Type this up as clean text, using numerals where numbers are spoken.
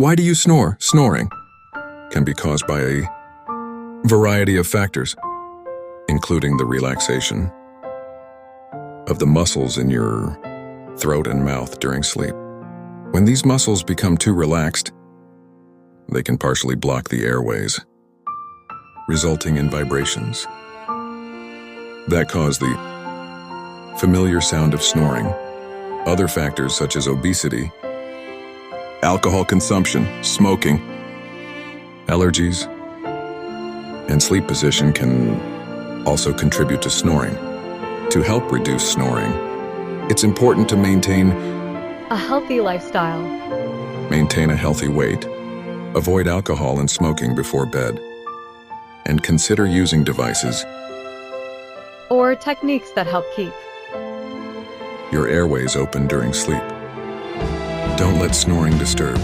Why do you snore? Snoring can be caused by a variety of factors, including the relaxation of the muscles in your throat and mouth during sleep. When these muscles become too relaxed, they can partially block the airways, resulting in vibrations that cause the familiar sound of snoring. Other factors such as obesity, alcohol consumption, smoking, allergies, and sleep position can also contribute to snoring. To help reduce snoring, it's important to maintain a healthy lifestyle. Maintain a healthy weight, avoid alcohol and smoking before bed, and consider using devices or techniques that help keep your airways open during sleep. Don't let snoring disturb